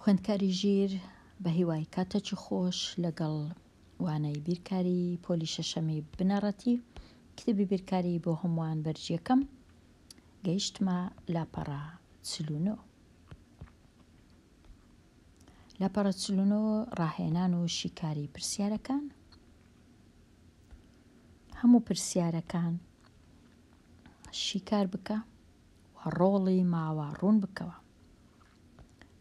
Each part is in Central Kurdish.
خوێندکاری ژیر بە هیوای کاتەکی خۆش لەگەڵ وانەی بیرکاری پۆلی شەشەمی بنەڕەتی کتێبی بیرکاری بۆ هەمووان بەرجیەکەم گەیشتمە لاپەڕە 49. لاپەڕە 49 ڕاهێنان و شیکاری پرسیارەکان. هەموو پرسیارەکان شیکار بکە و ڕۆڵی ماوە ڕوون بکەوە.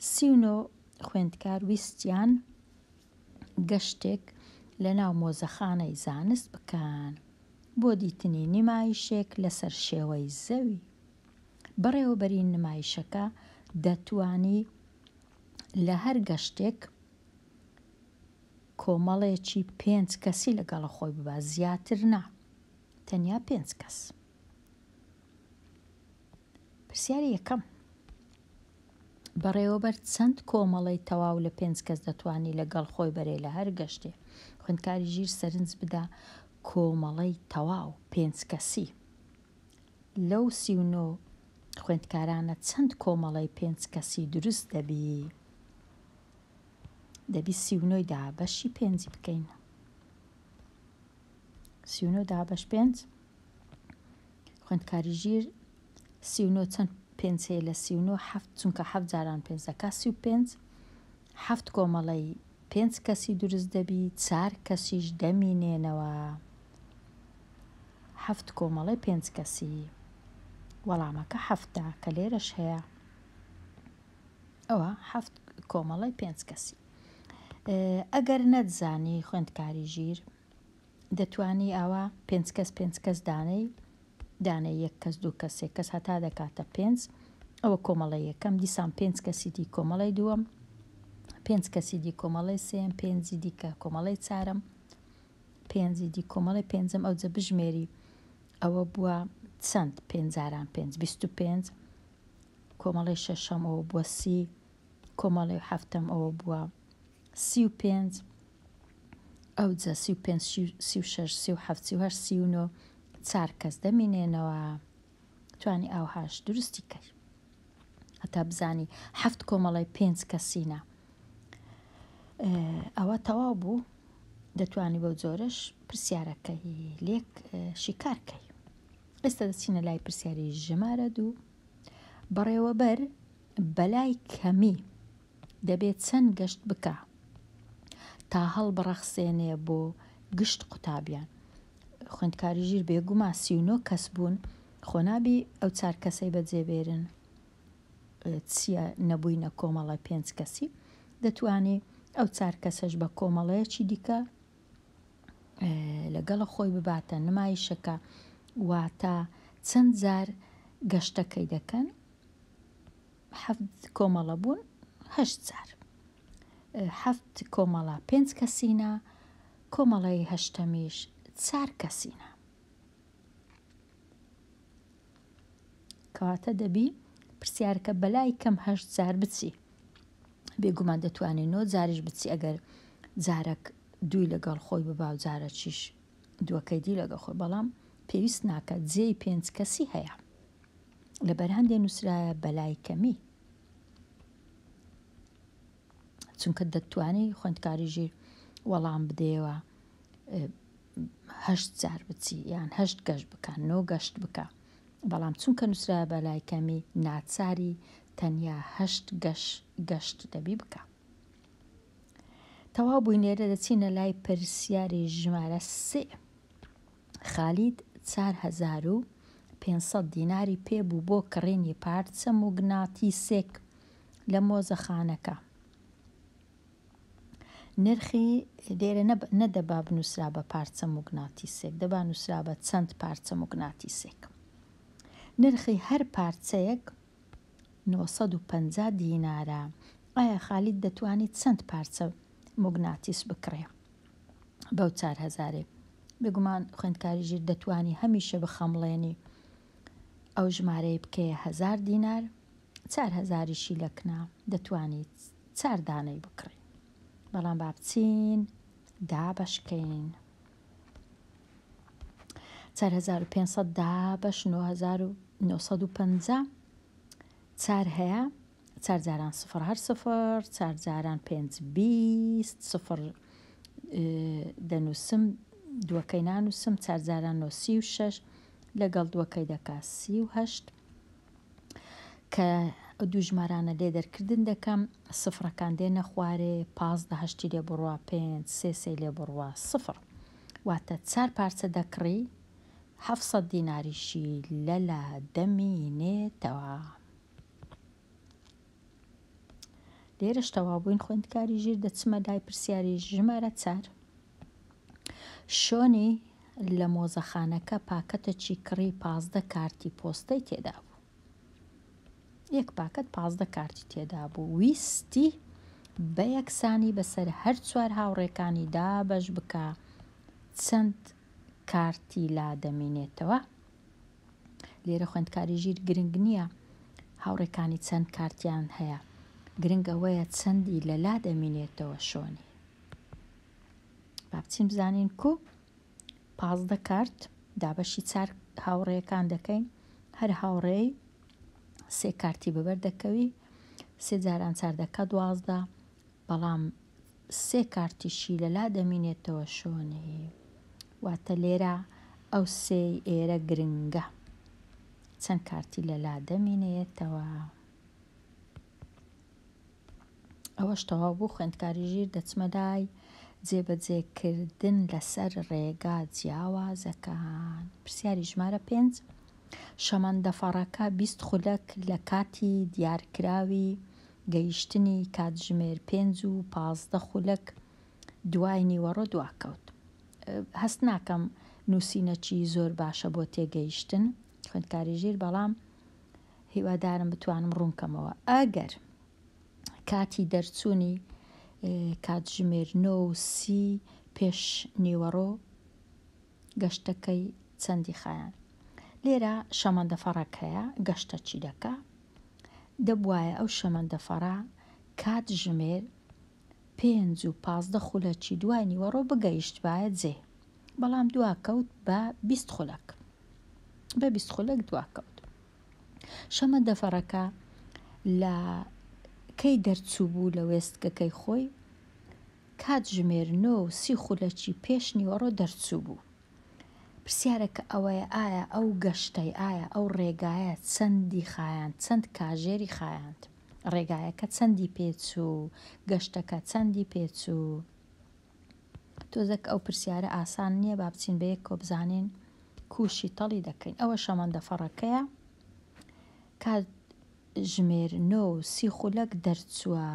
39 خوێندکار ویستیان گەشتێک لە ناو مۆزەخانەی زانست بکەن بۆ دیتنی نمایشێک لەسەر شێوەی زەوی. بەڕێوەبەری نمایشەکە دەتوانی لە هەر گەشتێک کۆمەڵێکی 5 کەسی لەگەڵە خۆی ببا، زیاتر نا، تەنیا 5 کەس. پرسیاری یەکەم: بەڕێوەبەر چەند کۆمەڵەی تەواو لە 5 کەس دەتوانی لەگەڵ خۆی بەرێ لە هەر گەشتێ؟ خوێندکاری ژیر سەرنج بدە کۆمەڵەی تەواو 5 کەسی. لەو 39 خوێندکارانە چەند کۆمەڵەی 5 کەسی دروست دەبی؟ دەبی 39 دابەشی 5 بکەین. 39 دابەش 5. خوێندکاری ژیر 39 چەند 5 هەیە لە 39؟ 7، چونکە 7 جاران 5 دەکا 35. 7 کۆمەڵەی 5 کەسی دروست دەبی، 4 کەسیش دەمینێنەوە. 7 کۆمەڵەی 5 کەسی. وەڵامەکە 7 کە لێرەش هەیە. ئەوە 7 کۆمەڵەی 5 کەسی. ئەگەر نەتزانی خوێندکاری ژیر دەتوانی ئاوا 5 کەس 5 کەس دانەی 1 کەس 2 کەس 3 کەس هەتا دەکاتە 5. ئەوە کۆمەڵی یەکەم. دیسان 5 کەسی دی کۆمەڵی دووەم، 5 کەسی دی کۆمەڵی سێم، 5 دیکە کۆمەڵی چارەم، 5 دی کۆمەڵی پێنجەم. ئەوجە بژمێری ئەوە بووە چەند 5 جاران 5 25. کۆمەڵی شەشەم ئەوە بووە 30. کۆمەڵی هەفتەم ئەوە بووە 35. ئەوجە 35 36 37 38 39 4 کەس دەمینێنەوە. توانی ئاوهاش دروستی کەی هەتا بزانی 7 کۆمەڵی 5 کەسینە. ئەوە تەواو بوو. دەتوانی بەو جۆرەش پرسیارەکەی لێک شیکارکەی. ئێستا دەچینە لای پرسیاری ژمارە 2. بەڕێوەبەر بەلای کەمی دەبێت چەند گەشت بکە تا هەڵبڕەخسێنێ بۆ گشت قوتابیان؟ خوێندکاری ژیر بێگومان 39 کەس بوون، خۆنابی ئەو 4 کەسەی بەجێبێرن چییە نەبووینە کۆمەڵە 5 کەسی. دەتوانی ئەو 4 کەسەش بە کۆمەڵەیەکی دیکە لەگەڵە خۆی بباتە نمایشەکە، واتە چەند جار گەشتەکەی دەکەن. 7 کۆمەڵە بوون 8 جار. 7 کۆمەڵە 5 کەسینە، کۆمەڵی هەشتەمیش 4 کەسینە. کەواتە دەبی پرسیارەکە بەلای کەم 8 جار بچی. بێگومان دەتوانێت 9 جاریش بچی ئەگەر جارێک دووی لەگەڵ خۆی ببا و جارەکیش دووەکەی دی لەگەڵ خۆی، بەڵام پێویست ناکات جێی 5 کەسی هەیە. لەبەر هەندێک نووسرایە بەلای کەمی، چونکە دەتوانی خوێندکاری ژیر وەڵام بدەیەوە 8 جار بچی یان 8 گەشت بکە 9 گەشت بکە، بەڵام چونکە نووسرایە بەلای کەمی ناچاری تەنیا 8 گەشت دەبی بکە. تەواو بووینێرە دەچینە لای پرسیاری ژمارە 3. خالید 4500 دیناری پێبوو بۆ کڕینی پارچە موگناتیسێک لە مۆزەخانەکە. نرخی لێرە نەدەبا بنووسرا بە پارچە موگناتیسێک، دەبا نووسرا بە چەند پارچە موگناتیسێک. نرخی هەر پارچەیەک 950 دینارە. ئایا خالید دەتوانێت چەند پارچە موگناتیس بکڕێ بەو 4000؟ بێگومان خوێندکاری ژیر دەتوانی هەمیشە بخەمڵێنی ئەو ژمارەی بکەیە 1000 دینار، 4000یشی لەکنا دەتوانیت 4 دانەی بکڕی. بەڵام با بچین دابەشکەین. 4500 دابەش 9950 4 هەیە، چارجاران سفر هەر سفر، چارجاران 5 سفر دەنووسم، دووەکەی نانووسم، چارجاران 36 لەگەڵ دووەکەی دەکا 38 کە دوو ژمارانە لێ دەرکردن دەکەم، سفرەکان دێنە خوارێ، 15 لێ بڕوا 5 سێ لێ بڕوا سفر، واتە 4 پارچە دەکڕی 700 دیناریشی لەلا دەمینێتەوە. لێرەش تەواو بووین خوێندکاری ژیر، دەچمە لای پرسیاری ژمارە 4. شۆنی لە مۆزەخانەکە پاکەتێکی کڕی 15 کارتی پۆستەی تێدا بوو. یەک پاکەت 15 کارتی تێدا بوو، ویستی بە یەکسانی بەسەر هەر 4 هاوڕێکانی دابەش بکە چەند کارتی لا دەمینێتەوە. لێرە خوێندکاری ژیر گرنگ نییە هاوڕێکانی چەند کارتیان هەیە، گرنگ ئەوەیە چەندی لەلا دەمینێتەوە شۆنی. با بچین بزانین کو 15 کارت دابەشی 4 هاوڕێیەکان دەکەین، هەر هاوڕێی 3 کارتی بەبەر دەکەوی، 3 جاران 4 دەکە 12، بەڵام 3 کارتیشی لەلا دەمینێتەوە شۆنی، واتە لێرە ئەو 3 ئێرە گرنگە، چەند کارتی لەلا دەمینێتەوە. ئەوەش تەواو بوو خوێندکاری ژیر، دەچمە لای جێبەجێکردن لەسەر ڕێگا جیاوازەکان. پرسیاری ژمارە 5 شەمەندەفەڕەکە 20 خولەک لە کاتی دیارکراوی گەیشتنی کاتژمێر 5 و 15 خولەک دوای نیوەڕۆ دواکەوت. هەست ناکەم نووسینەکی زۆر باشە بۆ تێگەیشتن خوێندکاری ژیر، بەڵام هیوادارم بتوانم ڕوونکەمەوە. ئەگەر کاتی دەرچوونی کاتژمێر 9:30 پێش نیوەڕۆ گەشتەکەی چەندی خایان. لێرە شەمەندەفەڕەک هەیە، گەشتە چی دەکا؟ دەبوایە ئەو شەمەندەفەڕە کاتژمێر 5 و 15 خولەکی دوای نیوەڕۆ بگەیشتبایە جێ، بەڵام دواکەوت بە 20 خولەک، بە 20 خولەک دواکەوت. شەمەندەفەڕەکە لە کەی دەرچوو بوو لە وێستگەکەی خۆی؟ کاتژمێر 9:30 خولەکی پێش نیوەڕۆ دەرچوو بوو. پرسیارەکە ئەوەیە ئایا ئەو گەشتەی، ئایا ئەو ڕێگایە چەندی خایاند، چەند کاژێری خایاند، ڕێگایەکە چەندی پێچوو، گەشتەکە چەندی پێچوو. تۆزێک ئەو پرسیارە ئاسان نییە، با بچین بە یەک کۆ بزانین کوشی تەڵی دەکەین. ئەوە شەمەندەفەڕەکەیە، کاتژمێر 9:30 خولەک دەرچووە،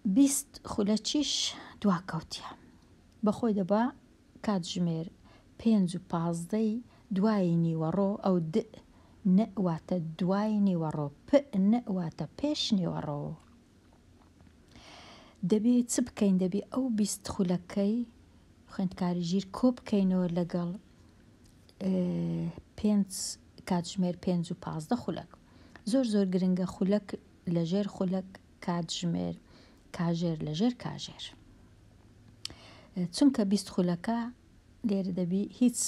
20 خولەکیش دواکەوتیە، بەخۆی دەبا کاتژمێر 5 و 15 دوای نیوەڕۆ، ئەو د نەواتە دوای نیوەڕۆ، پ نەواتە پێش نیوەڕۆ. دەبێ چ بکەین؟ دەبێ ئەو 20 خولەکەی خوێندکاری ژیر کۆ بکەینەوە لەگەڵ کاتژمێر 5 و 15 خولەک. زۆر زۆر گرنگە خولەک لەژێر خولەک، کاتژمێر کاژێر لەژێر کاژێر، چونکە 20 خولەکە لێرە دەبی هیچ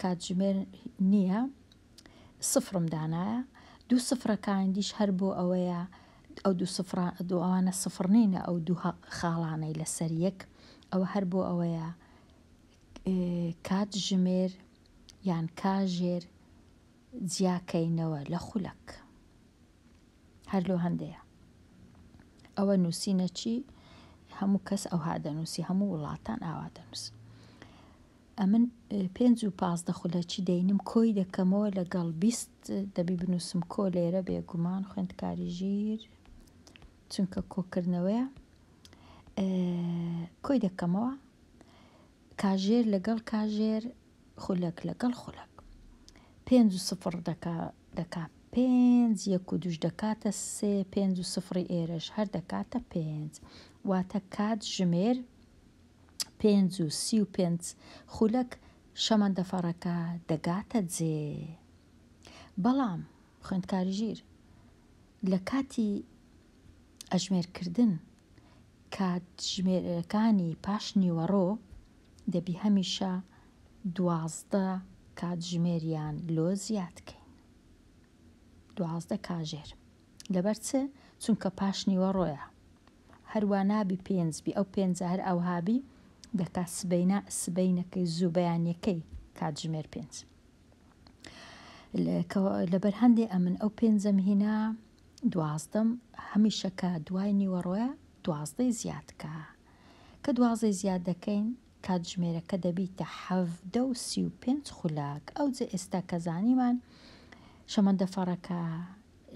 کاتژمێر نییە، سفرم دانایە، 2 سفرەکانیش هەر بۆ ئەوەیە ئەو دووانە سفر نینە، ئەو دوو خاڵانەی لەسەر یەک، ئەوە هەر بۆ ئەوەیە کاتژمێر یان کاژێر جیاکەینەوە لە خولەک، هەر لۆ هەندەیە. ئەوە نووسینەچی هەموو کەس ئەوها دەنووسی، هەموو وڵاتان ئاوا دەنووس. ئەمن 5 و 15 خولەکی دەینم کۆی دەکەمەوە لەگەڵ 20 دەبی بنووسم کۆ لێرە بێگومان خوێندکاری ژیر، چونکە کۆکردنەوەیە، کۆی دەکەمەوە کاژێر لەگەڵ کاژێر، خولەک لەگەڵ خولەک. 5 و 0 دەکا 5، 1 و 2 دەکاتە 3، 5 و 0 ئێرەش هەر دەکاتە 5، واتە کاتژمێر 5 و 35 خولەک شەمەندەفەڕەکە دەگاتە جێ. بەڵام خوێندکاری ژیر لە کاتی ئەژمێرکردن کاتژمێرەکانی پاش نیوەڕۆ دەبی هەمیشە 12 کاتژمێریان لۆ زیادکەین، 12 کاژێر لەبەر چێ چونکە پاش نیوەڕۆیە هەروە نابی پێنجبی ئەو پێنجە هەر ئەو هابی دەکات سبەینەکەی زوو بەیانیەکەی کاتژمێر پێنج لەبەر هەندێ ئەمن ئەو پێنجەم هینا 12م هەمیشەکە دوای نیوەڕۆیە 12 زیادکە کە 12 زیاد دەکەین کاتژمێرەکە دەبیتە 7:35 خولەک ئەو جێ ئێستا کە زانیمان شەمەندەفەڕەکە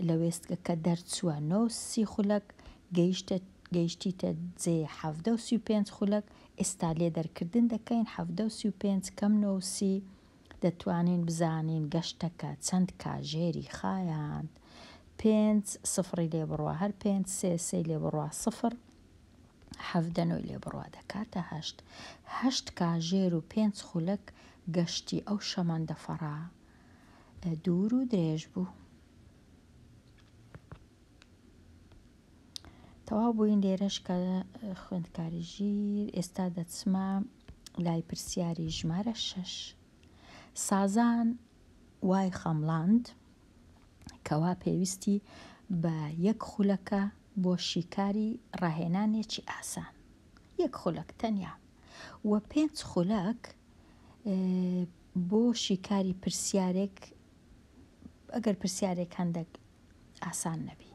لە وێستگە کە دەرچووە 9:30 خولەک گەیشتیتە جێ 7:35 خولەک ئێستا لێ دەرکردن دەکەین 7:35 کەم 9:30 دەتوانین بزانین گەشتەکە چەند کاژێری خایاند 5 سفری لێ بڕوە هەر 5 3 لێ بڕوە 0 7 لێ بڕوە دەکاتە 8 کاژێر و 5 خولەک گەشتی ئەو شەمەندەفەڕە دوور و درێژ بوو. تەواو بووین لێرەش کە خوێندکاری ژیر ئێستا دەچمە لای پرسیاری ژمارە 6 سازان وای خەمڵاند کەوا پێویستی بە 1 خولەکە بۆ شیکاری ڕاهێنانێکی ئاسان 1 خولەک تەنیا و 5 خولەک بۆ شیکاری پرسیارێک ئەگەر پرسیارێک هەندێک ئاسان نەبی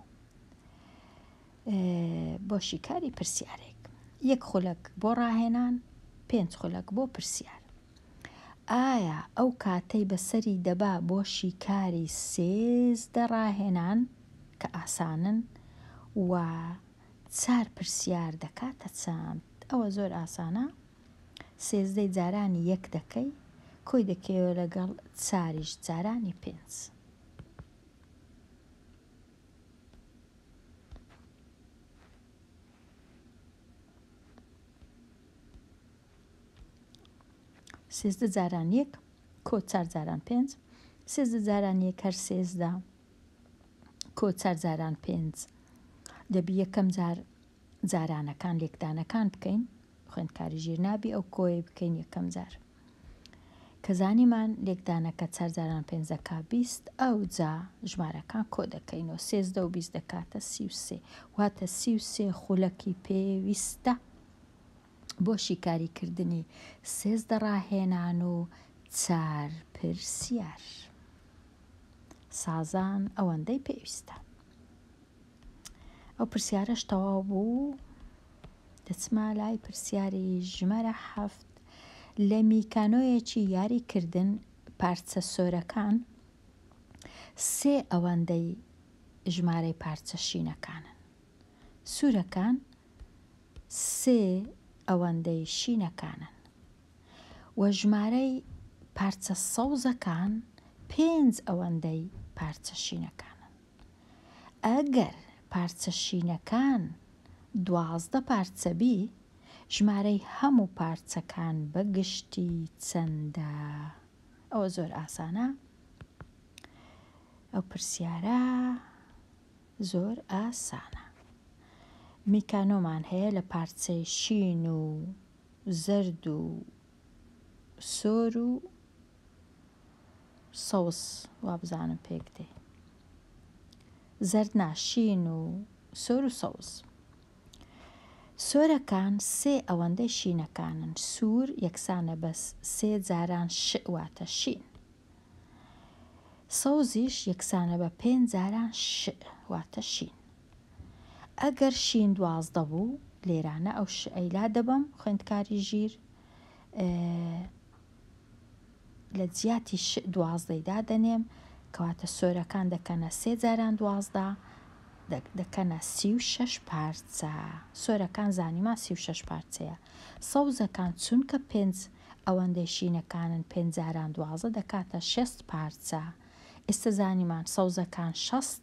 بۆ شیکاری پرسیارێک 1 خولەک بۆ ڕاهێنان 5 خولەک بۆ پرسیار ئایا ئەو کاتەی بەسەری دەبا بۆ شیکاری 13 ڕاهێنان کە ئاسانن و 4 پرسیار دەکاتە چەند ئەوە زۆر ئاسانە 13 جارانی 1 دەکەی کۆی دەکەوە لەگەڵ 4 جارانی 5 13 جاران 1 کۆ 4 جاران 5 13 جاران 1 هەر 13 کۆ 4 جاران 5 دەبی یەکەم جارانەکان لێکدانەکان بکەین خوێندکاری ژیر نابی ئەو کۆی بکەین یەکەم جار کە زانیمان لێکدانەکە 4 جاران 5 دەکا 20 ئەو جا ژمارەکان کۆ دەکەینەوە 13 و 20 دەکاتە 33 واتە 33 خولەکی پێویستە بۆ شیکاریکردنی 13 ڕاهێنان و 4 پرسیار سازان ئەوەندەی پێویستە ئەو پرسیارەش تەواو بوو دەچمە لای پرسیاری ژمارە 7 لە میکانۆیەکی یاریکردن پارچە سۆرەکان 3 ئەوەندەی ژمارەی پارچە شینەکانن سوورەکان 3 ئەوەندەی شینەکانن و ژمارەی پارچە سەوزەکان 5 ئەوەندەی پارچە شینەکانن ئەگەر پارچە شینەکان 12 پارچە بی ژمارەی هەموو پارچەکان بەگشتی چەندە ئەوە زۆر ئاسانە ئەو پرسیارە زۆر ئاسانە میکانۆمان هەیە لە پارچەی شین و زەرد و سۆر و سەوز وا بزانم پێک دێ زەرد ناشین و سۆر و سەوز سۆرەکان 3 ئەوەندەی شینەکانن سوور یەکسانە بەس 3 جاران واتە شین سەوزیش یەکسانە بە 5 جاران واتە شین ئەگەر شین 12 بوو لێرانە ئەو ئەیلا دەبم خوێندکاری ژیر لە جیاتی 12دا دەنێم کەواتە سۆرەکان دەکەنە 3 جاران 12 دەکەنە 36 پارچە سۆرەکان زانیما 36 پارچەیە سەوزەکان چونکە 5 ئەوەندەی شینەکانن 5 جاران 12 دەکاتە 6 پارچە ئێستا زانیمان سەوزەکان 60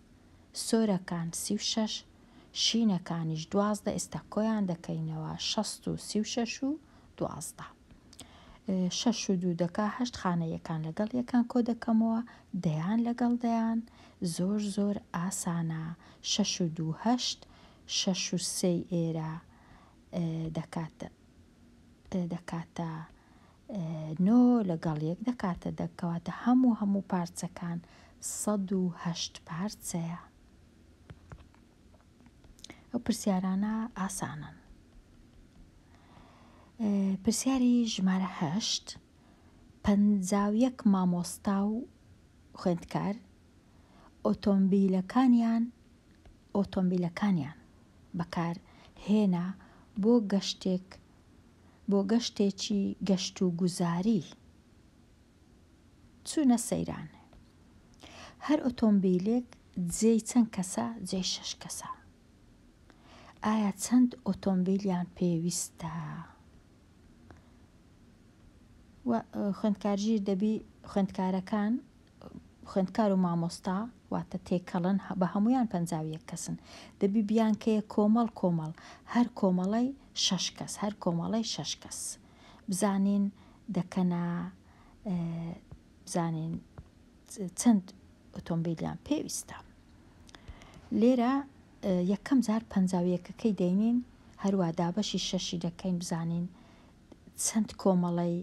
سۆرەکان 36 شینەکانیش 12 ئێستا کۆیان دەکەینەوە 60 و 36 و 12 6 و 2 دەکا 8 خانەیەکان لەگەڵ یەکان کۆ دەکەمەوە دەیان لەگەڵ دەیان زۆر زۆر ئاسانە 6 و 2 8 6 و 3 ئێرە دەکاتە 9 لەگەڵ یەک دەکاتە دەکەواتە هەموو پارچەکان 108 پارچەیە. ئەو پرسیارانە ئاسانن. پرسیاری ژمارە 8 51 مامۆستا و خوێندکار ئۆتۆمبیلەکانیان بەکار هێنا بۆ گەشتێکی گەشت و گوزاری چوونە سەیران. هەر ئۆتۆمبیلێک جێی چەند کەسە؟ جێی 6 کەسە. ئایا چەند ئۆتۆمبیلیان پێویستە؟ خوێندکارژیر دەبی خوێندکار و مامۆستا واتە تێکەڵن بە هەمویان 51 کەسن. دەبی بیانکەیە کۆمەڵ هەر کۆمەڵی 6 کەس، هەر کۆمەڵی 6 کەس بزانین دەکەنە بزانین چەند ئۆتۆمبیلیان پێویستە. لێرە یەکەم جار 51ەکەی دەینین، هەروە دابەشی 6 دەکەین بزانین چەند کۆمەڵی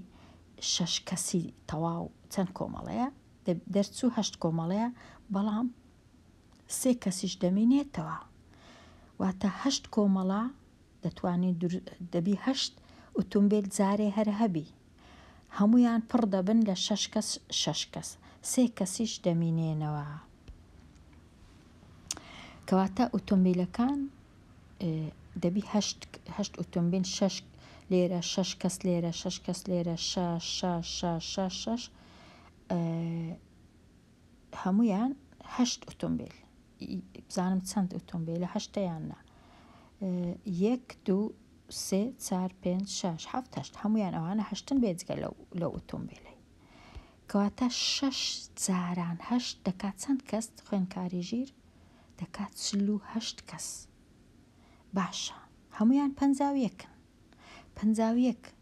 6 کەسی تەواو چەند کۆمەڵەیە. دەرچوو 8 کۆمەڵەیە، بەڵام 3 کەسیش دەمینێتەوە. واتە 8 کۆمەڵە دەتوانین دەبی 8 ئۆتۆمبیل جارێ هەر هەبی، هەمویان پڕ دەبن لە 6 کەس 6 کەس، 3 کەسیش دەمینێنەوە. کەواتە ئۆتۆمبیلەکان دەبی 8 ئۆتۆمبیل، 6 لێرە 6 کەس، لێرە 6 کەس، لێرە 6 هەمویان 8 ئۆتۆمبیل. بزانم چەند ئۆتۆمبیلە؟ 8یاننا 1 2 3 4 5 6 7 8 هەمویان ئەوانە 8 بێجگە لەو ئۆتۆمبیلەی. کەواتە 6 جاران 8 دەکات چەند کەس؟ خوێندکاری ژیر دەکات 48 کەس. باشە، هەمویان 51. 51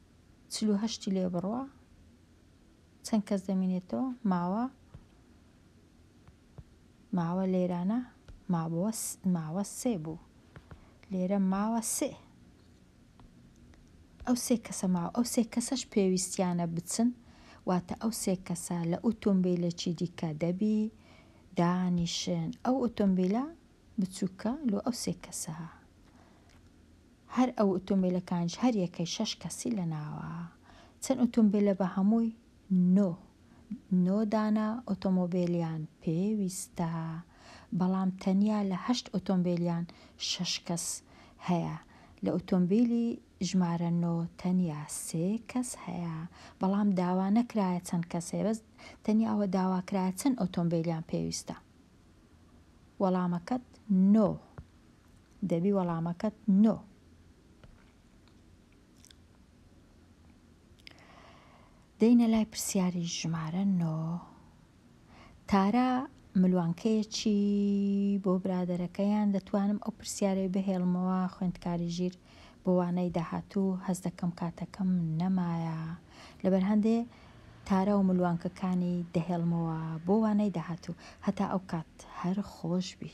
48 لێ بڕوە چەند کەس دەمینێتەوە؟ ماوە لێرانە ماوە 3 بوو، لێرە ماوە 3. ئەو 3 کەسە ماوە، ئەو 3 کەسەش پێویستیانە بچن، واتە ئەو 3 کەسە لە ئۆتۆمبیلێکی دیکە دەبی دانیشن. ئەو ئۆتۆمبیلە بچووکە لۆ ئەو 3 کەسە، هەر ئەو ئۆتۆمبیلەکانش هەر یەکەی 6 کەسی لە ناوە. چەند ئۆتۆمبیلە بە هەمووی؟ 9 دانە ئۆتۆمۆبیلیان پێویستە، بەڵام تەنیا لە 8 ئۆتۆمبیلیان 6 کەس هەیە. لە ئۆتۆمبیلی ژمارە 9 تەنیا 3 کەس هەیە، بەڵام داوا نەکرایە چەند کەس هەیە، بەس تەنیا ئەوە داواکرایە چەند ئۆتۆمبیلیان پێویستە. وەڵامەکەت 9 دەبی، وەڵامەکەت 9. دەینە لای پرسیاری ژمارە 9. تارە ملوانکەیەکی بۆ برادەرەکەیان دەتوانم ئەو پرسیارەی بهێڵمەوە. خوێندکاری ژیر بۆ وانەی داهاتوو هەست دەکەم کاتەکەم نەمایە، لەبەر هەندێ تارە و ملوانکەکانی دەهێڵمەوە بۆ وانەی داهاتوو هەتا ئەو کات هەر خۆش بی.